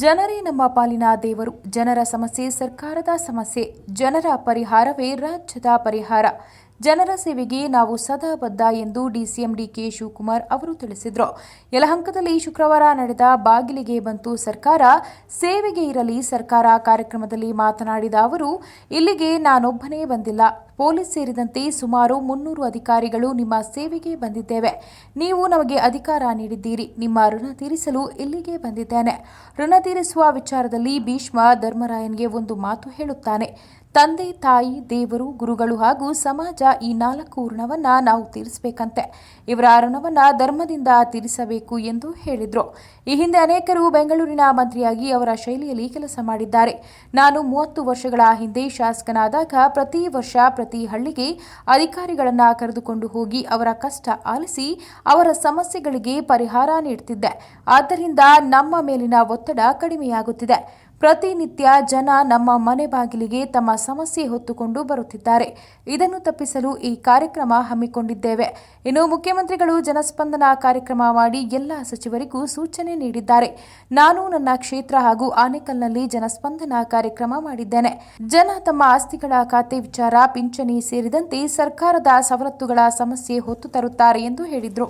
ಜನರೇ ನಮ್ಮ ಪಾಲಿನ ದೇವರು. ಜನರ ಸಮಸ್ಯೆ ಸರ್ಕಾರದ ಸಮಸ್ಯೆ, ಜನರ ಪರಿಹಾರವೇ ರಾಜ್ಯದ ಪರಿಹಾರ. ಜನರ ಸೇವೆಗೆ ನಾವು ಸದಾ ಬದ್ಧ ಎಂದು ಡಿಸಿಎಂ ಡಿಕೆ ಶಿವಕುಮಾರ್ ಅವರು ತಿಳಿಸಿದರು. ಯಲಹಂಕದಲ್ಲಿ ಶುಕ್ರವಾರ ನಡೆದ ಬಾಗಿಲಿಗೆ ಬಂತು ಸರ್ಕಾರ, ಸೇವೆಗೆ ಇರಲಿ ಸರ್ಕಾರ ಕಾರ್ಯಕ್ರಮದಲ್ಲಿ ಮಾತನಾಡಿದ ಅವರು, ಇಲ್ಲಿಗೆ ನಾನೊಬ್ಬನೇ ಬಂದಿಲ್ಲ, ಪೊಲೀಸ್ ಸೇರಿದಂತೆ ಸುಮಾರು 300 ಅಧಿಕಾರಿಗಳು ನಿಮ್ಮ ಸೇವೆಗೆ ಬಂದಿದ್ದೇವೆ. ನೀವು ನಮಗೆ ಅಧಿಕಾರ ನೀಡಿದ್ದೀರಿ, ನಿಮ್ಮ ಋಣ ತೀರಿಸಲು ಇಲ್ಲಿಗೆ ಬಂದಿದ್ದೇನೆ. ಋಣ ತೀರಿಸುವ ವಿಚಾರದಲ್ಲಿ ಭೀಷ್ಮ ಧರ್ಮರಾಯನ್ಗೆ ಒಂದು ಮಾತು ಹೇಳುತ್ತಾನೆ, ತಂದೆ, ತಾಯಿ, ದೇವರು, ಗುರುಗಳು ಹಾಗೂ ಸಮಾಜ ಈ 4 ಋಣವನ್ನ ನಾವು ತೀರಿಸಬೇಕಂತೆ. ಇವರ ಋಣವನ್ನ ಧರ್ಮದಿಂದ ತೀರಿಸಬೇಕು ಎಂದು ಹೇಳಿದರು. ಈ ಹಿಂದೆ ಅನೇಕರು ಬೆಂಗಳೂರಿನ ಮಂತ್ರಿಯಾಗಿ ಅವರ ಶೈಲಿಯಲ್ಲಿ ಕೆಲಸ ಮಾಡಿದ್ದಾರೆ. ನಾನು 30 ವರ್ಷಗಳ ಹಿಂದೆ ಶಾಸಕನಾದಾಗ ಪ್ರತಿ ವರ್ಷ ಪ್ರತಿ ಹಳ್ಳಿಗೆ ಅಧಿಕಾರಿಗಳನ್ನ ಕರೆದುಕೊಂಡು ಹೋಗಿ ಅವರ ಕಷ್ಟ ಆಲಿಸಿ ಅವರ ಸಮಸ್ಯೆಗಳಿಗೆ ಪರಿಹಾರ ನೀಡುತ್ತಿದ್ದೆ. ಆದ್ದರಿಂದ ನಮ್ಮ ಮೇಲಿನ ಒತ್ತಡ ಕಡಿಮೆಯಾಗುತ್ತಿದೆ. ಪ್ರತಿನಿತ್ಯ ಜನ ನಮ್ಮ ಮನೆ ಬಾಗಿಲಿಗೆ ತಮ್ಮ ಸಮಸ್ಯೆ ಹೊತ್ತುಕೊಂಡು ಬರುತ್ತಿದ್ದಾರೆ. ಇದನ್ನು ತಪ್ಪಿಸಲು ಈ ಕಾರ್ಯಕ್ರಮ ಹಮ್ಮಿಕೊಂಡಿದ್ದೇವೆ. ಇನ್ನು ಮುಖ್ಯಮಂತ್ರಿಗಳು ಜನಸ್ಪಂದನ ಕಾರ್ಯಕ್ರಮ ಮಾಡಿ ಎಲ್ಲ ಸಚಿವರಿಗೂ ಸೂಚನೆ ನೀಡಿದ್ದಾರೆ. ನಾನು ನನ್ನ ಕ್ಷೇತ್ರ ಹಾಗೂ ಆನೇಕಲ್ನಲ್ಲಿ ಜನಸ್ಪಂದನ ಕಾರ್ಯಕ್ರಮ ಮಾಡಿದ್ದೇನೆ. ಜನ ತಮ್ಮ ಆಸ್ತಿಗಳ ಖಾತೆ ವಿಚಾರ, ಪಿಂಚಣಿ ಸೇರಿದಂತೆ ಸರ್ಕಾರದ ಸವಲತ್ತುಗಳ ಸಮಸ್ಯೆ ಹೊತ್ತು ತರುತ್ತಾರೆ ಎಂದು ಹೇಳಿದರು.